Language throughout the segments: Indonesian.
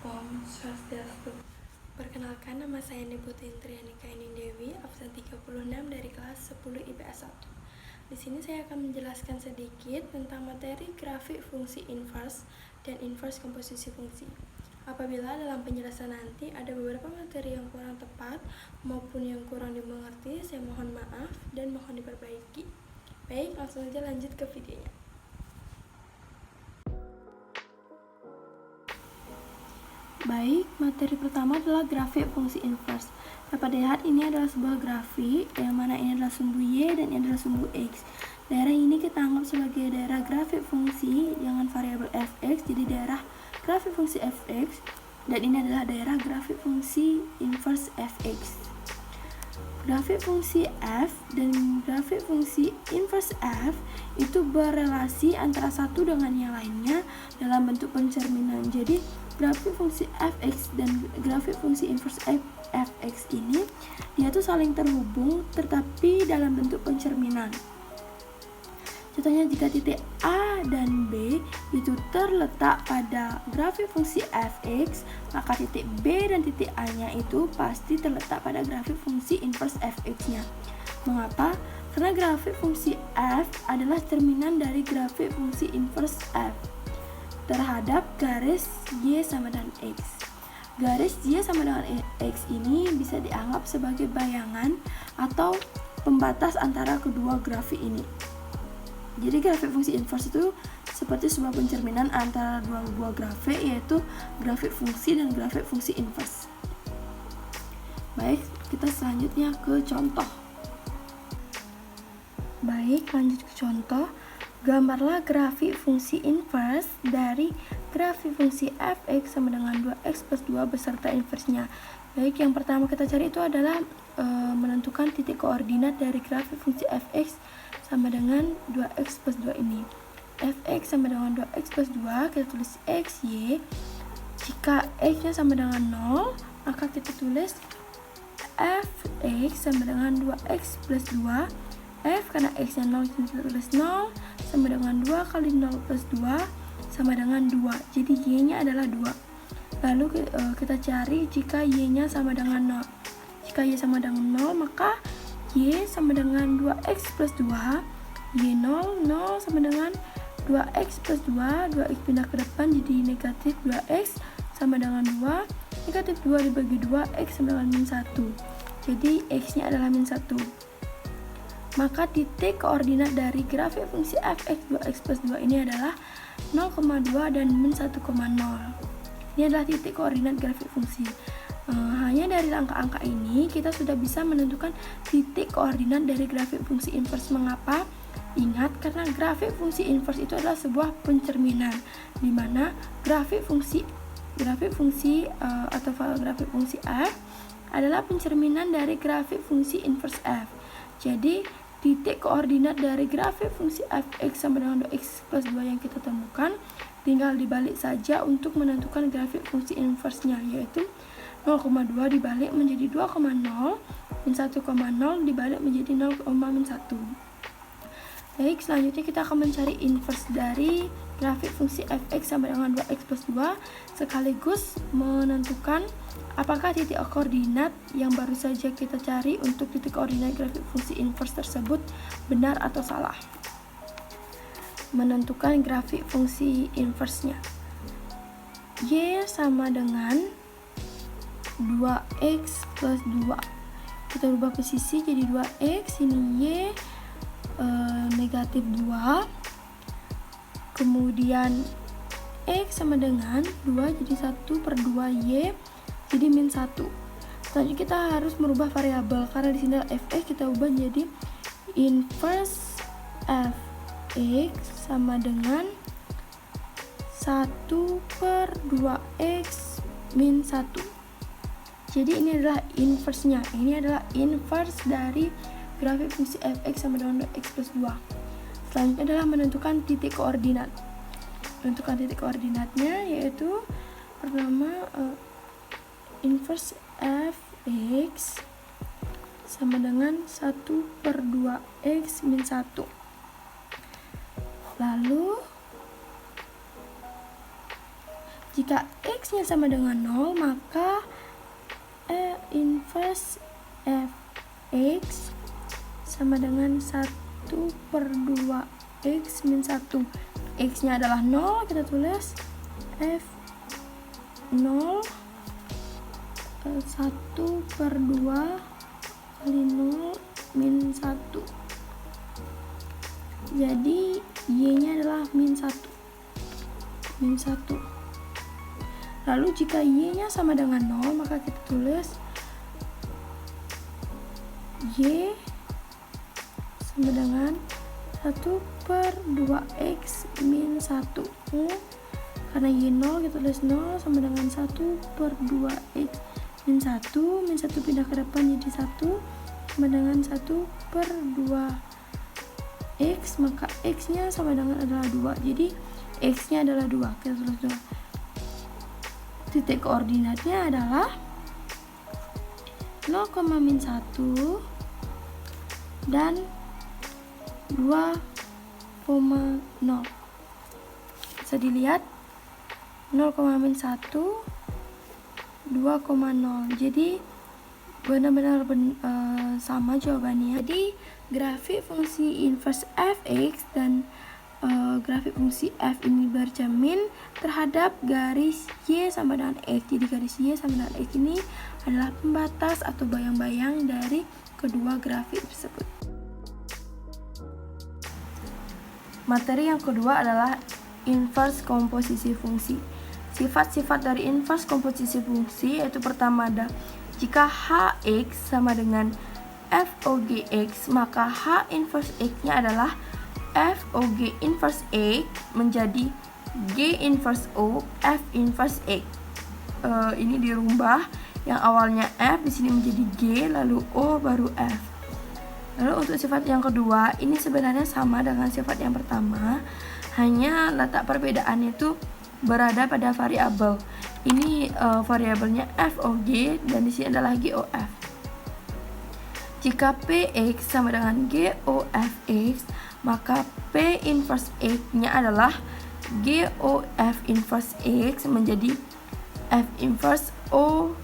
Om Swastiastu. Perkenalkan, nama saya Niputri Intriani Kaini Dewi, absen 36 dari kelas 10 IPS 1. Di sini saya akan menjelaskan sedikit tentang materi grafik fungsi inverse dan inverse komposisi fungsi. Apabila dalam penjelasan nanti ada beberapa materi yang kurang tepat maupun yang kurang dimengerti, saya mohon maaf dan mohon diperbaiki. Baik, langsung saja lanjut ke videonya. Baik, materi pertama adalah grafik fungsi inverse. Dapat dilihat ini adalah sebuah grafik yang mana ini adalah sumbu Y dan ini adalah sumbu X. Daerah ini kita anggap sebagai daerah grafik fungsi dengan variabel fx, jadi daerah grafik fungsi fx, dan ini adalah daerah grafik fungsi inverse fx. Grafik fungsi f dan grafik fungsi inverse f itu berrelasi antara satu dengan yang lainnya dalam bentuk pencerminan. Jadi grafik fungsi fx dan grafik fungsi inverse fx ini dia tuh saling terhubung tetapi dalam bentuk pencerminan. Contohnya jika titik A dan B itu terletak pada grafik fungsi fx, maka titik B dan titik A-nya itu pasti terletak pada grafik fungsi inverse fx-nya. Mengapa? Karena grafik fungsi f adalah cerminan dari grafik fungsi inverse f terhadap garis y sama dengan x. Garis y sama dengan x ini bisa dianggap sebagai bayangan atau pembatas antara kedua grafik ini. Jadi grafik fungsi inverse itu seperti sebuah pencerminan antara dua buah grafik, yaitu grafik fungsi dan grafik fungsi inverse. Baik, kita selanjutnya ke contoh. Baik, lanjut ke contoh. Gambarlah grafik fungsi inverse dari grafik fungsi fx sama dengan 2x plus 2 beserta inversenya. Baik, yang pertama kita cari itu adalah menentukan titik koordinat dari grafik fungsi fx sama dengan 2x plus 2 ini. Fx sama dengan 2x plus 2, kita tulis x, y. Jika x-nya sama dengan 0, maka kita tulis fx sama dengan 2x plus 2. F karena x-nya 0, kita tulis 0, sama dengan 2 kali 0 plus 2, sama dengan 2. Jadi y-nya adalah 2. Lalu kita cari jika y-nya sama dengan 0. Jika y sama dengan 0, maka y sama dengan 2x plus 2, y 0, 0 sama dengan 2x plus 2, 2x pindah ke depan jadi negatif 2x sama dengan 2, negatif 2 dibagi 2, x sama dengan min 1. Jadi x nya adalah min 1. Maka titik koordinat dari grafik fungsi fx 2x plus 2 ini adalah 0,2 dan min 1,0. Ini adalah titik koordinat grafik fungsi. Hanya dari angka-angka ini kita sudah bisa menentukan titik koordinat dari grafik fungsi inverse. Mengapa? Ingat, karena grafik fungsi inverse itu adalah sebuah pencerminan, di mana grafik fungsi atau grafik fungsi f adalah pencerminan dari grafik fungsi inverse f. Jadi titik koordinat dari grafik fungsi fx sama dengan 2x plus 2 yang kita temukan tinggal dibalik saja untuk menentukan grafik fungsi inverse-nya, yaitu 0,2 dibalik menjadi 2,0, min 1,0 dibalik menjadi 0, min 1. Baik, selanjutnya kita akan mencari inverse dari grafik fungsi fx sama dengan 2x plus 2 sekaligus menentukan apakah titik koordinat yang baru saja kita cari untuk titik koordinat grafik fungsi inverse tersebut benar atau salah. Menentukan grafik fungsi inverse-nya. Y sama dengan 2x plus 2. Kita ubah posisi jadi 2x, ini y negatif 2. Kemudian x sama dengan 2 jadi 1 per 2y jadi min 1. Selanjutnya kita harus merubah variabel karena di sini fx, kita ubah jadi inverse fx sama dengan 1 per 2x min 1. Jadi ini adalah inverse-nya. Ini adalah inverse dari grafik fungsi fx sama dengan 2x plus 2. Selanjutnya adalah menentukan titik koordinat. Menentukan titik koordinatnya yaitu pertama inverse fx sama dengan 1 per 2x min 1. Lalu Jika X-nya sama dengan 0, maka inverse fx sama dengan 1/2 X min 1. X-nya adalah 0, kita tulis f 0 1/2 kali 0 min 1. Jadi y-nya adalah min 1. Lalu jika y-nya sama dengan 0, maka kita tulis y sama dengan 1/2 X min 1. Karena y 0, kita tulis 0 sama dengan 1/2 X min 1. Min 1 pindah ke depan jadi 1 sama dengan 1/2 X, maka X nya sama dengan adalah 2. Jadi X nya adalah 2, kita tulis 2. Titik koordinatnya adalah 0, min 1 dan 2,0. Bisa dilihat 0, min 1 2,0. Jadi benar-benar sama jawabannya. Jadi grafik fungsi inverse fx dan grafik fungsi f ini bercermin terhadap garis y sama dengan x. Jadi garis y sama dengan x ini adalah pembatas atau bayang-bayang dari kedua grafik tersebut. Materi yang kedua adalah inverse komposisi fungsi. Sifat-sifat dari inverse komposisi fungsi yaitu pertama ada jika hx sama dengan fOGX, maka h inverse x-nya adalah fOG inverse x menjadi G inverse O F inverse x. Ini dirubah, yang awalnya F di sini menjadi G, lalu O baru F. Lalu untuk sifat yang kedua, ini sebenarnya sama dengan sifat yang pertama, hanya letak perbedaannya itu berada pada variabel. Ini variabelnya fOG dan di sini adalah GOF. Jika Px sama dengan GOFX, maka P inverse X-nya adalah GOF inverse X menjadi F inverse O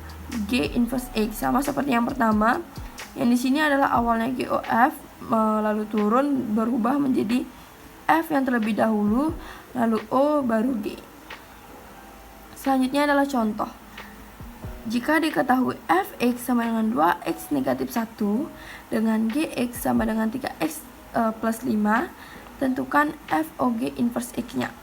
G inverse X, sama seperti yang pertama. Yang di sini adalah awalnya GOF, lalu turun berubah menjadi F yang terlebih dahulu, lalu O baru G. Selanjutnya adalah contoh. Jika diketahui fx sama dengan 2x negatif 1 dengan gx sama dengan 3x plus 5, tentukan fOG inverse x-nya.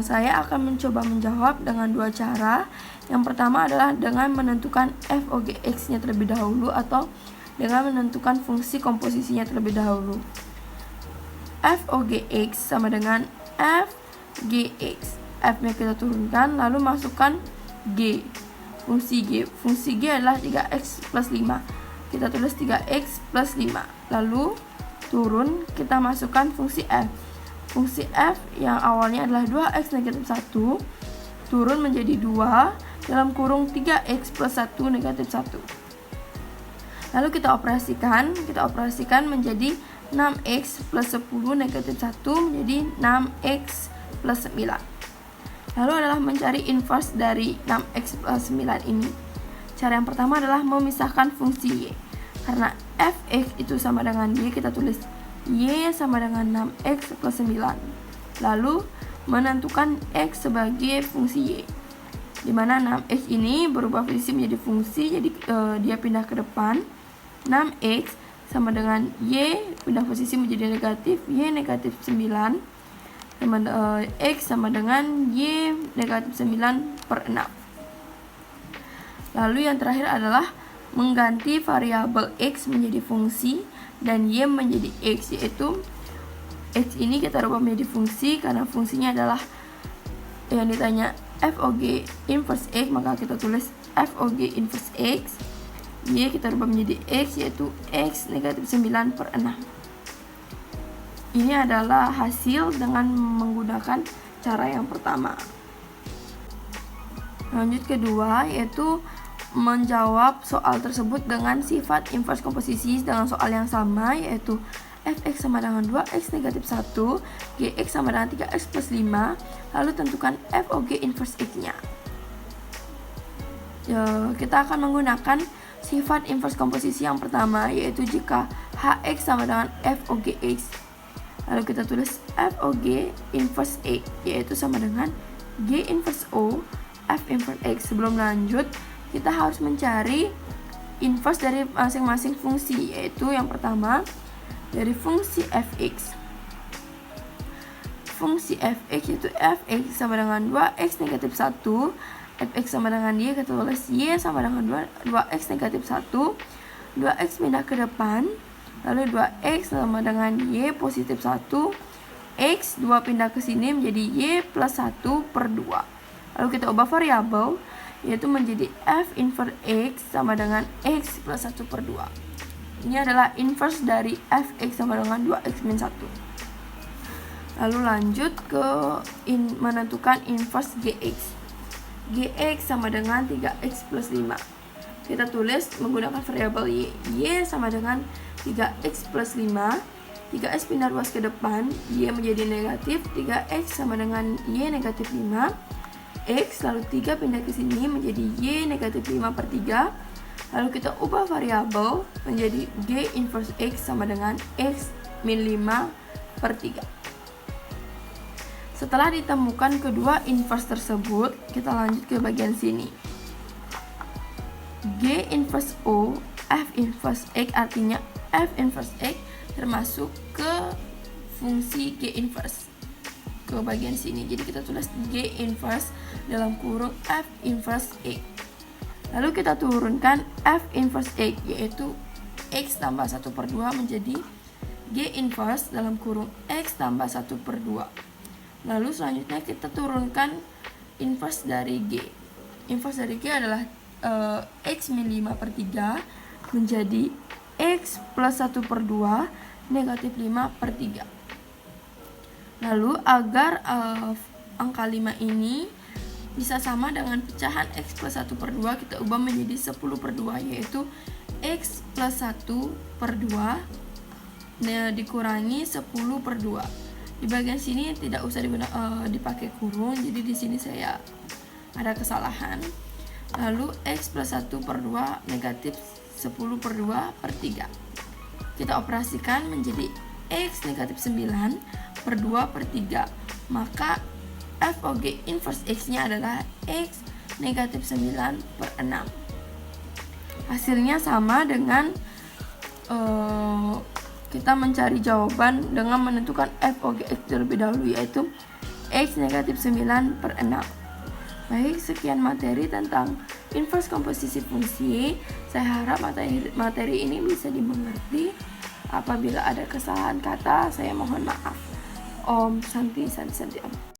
Saya akan mencoba menjawab dengan dua cara. Yang pertama adalah dengan menentukan fOG x-nya terlebih dahulu atau dengan menentukan fungsi komposisinya terlebih dahulu. fOG x sama dengan fGx. F-nya kita turunkan, lalu masukkan G. Fungsi G adalah 3x plus 5. Kita tulis 3x plus 5. Lalu turun, kita masukkan fungsi F. Fungsi F yang awalnya adalah 2x negatif 1 turun menjadi 2 dalam kurung 3x plus 1 negatif 1. Lalu kita operasikan menjadi 6x plus 10 negatif 1 menjadi 6x plus 9. Lalu adalah mencari inverse dari 6x plus 9 ini. Cara yang pertama adalah memisahkan fungsi y. Karena fx itu sama dengan y, kita tulis y sama dengan 6x plus 9. Lalu menentukan x sebagai fungsi y, dimana 6x ini berubah posisi menjadi fungsi, jadi dia pindah ke depan. 6x sama dengan y pindah posisi menjadi negatif, y negatif 9 x sama dengan y negatif 9/6. Lalu yang terakhir adalah mengganti variabel x menjadi fungsi dan y menjadi x, yaitu x ini kita rubah menjadi fungsi karena fungsinya adalah yang ditanya fOG inverse x, maka kita tulis fOG inverse x. Y kita rubah menjadi x, yaitu x negatif 9/6. Ini adalah hasil dengan menggunakan cara yang pertama. Lanjut kedua, yaitu menjawab soal tersebut dengan sifat inverse komposisi dengan soal yang sama, yaitu fx sama dengan 2x negatif 1, gx sama dengan 3x plus 5, lalu tentukan FOG inverse x-nya. Kita akan menggunakan sifat inverse komposisi yang pertama, yaitu jika hx sama dengan FOGx. Lalu kita tulis FOG inverse x, yaitu sama dengan G inverse O F inverse x. Sebelum lanjut, kita harus mencari inverse dari masing-masing fungsi, yaitu yang pertama dari fungsi fx. Fungsi fx yaitu fx sama dengan 2x negatif 1, fx sama dengan y, kita tulis y sama dengan 2x negatif 1, 2x pindah ke depan, lalu 2x sama dengan y positif 1, x 2 pindah ke sini menjadi y plus 1 per 2. Lalu kita ubah variabel, yaitu menjadi f inverse x sama dengan x plus 1 per 2. Ini adalah inverse dari fx sama dengan 2x min 1. Lalu lanjut ke menentukan inverse gx. Gx sama dengan 3x plus 5. Kita tulis menggunakan variabel y sama dengan 3x plus 5. 3x pindah ruas ke depan, y menjadi negatif, 3x sama dengan y negatif 5, x lalu 3 pindah ke sini menjadi y negatif 5 per 3. Lalu kita ubah variabel menjadi g inverse x sama dengan x min 5 per 3. Setelah ditemukan kedua inverse tersebut, kita lanjut ke bagian sini. G inverse O F inverse x, artinya F inverse x termasuk ke fungsi G inverse ke bagian sini. Jadi kita tulis G inverse dalam kurung F inverse x. Lalu kita turunkan F inverse x, yaitu x tambah 1 per 2 menjadi G inverse dalam kurung x tambah 1 per 2. Lalu selanjutnya kita turunkan inverse dari G. Inverse dari G adalah x min 5 per 3 menjadi x plus 1 per 2 negatif 5 per 3. Lalu agar angka 5 ini bisa sama dengan pecahan x plus 1 per 2, kita ubah menjadi 10 per 2, yaitu x plus 1 per 2 dikurangi 10 per 2. Di bagian sini tidak usah dipakai kurung, jadi di sini saya ada kesalahan. Lalu x plus 1 per 2 negatif 10 per 2 per 3. Kita operasikan menjadi x negatif 9 per 2 per 3. Maka FOG inverse x-nya adalah x negatif 9 per 6. Hasilnya sama dengan kita mencari jawaban dengan menentukan FOG x terlebih dahulu, yaitu x negatif 9 per 6. Baik, sekian materi tentang inverse komposisi fungsi. Saya harap materi ini bisa dimengerti. Apabila ada kesalahan kata, saya mohon maaf. Om Santi Santi Santi Om.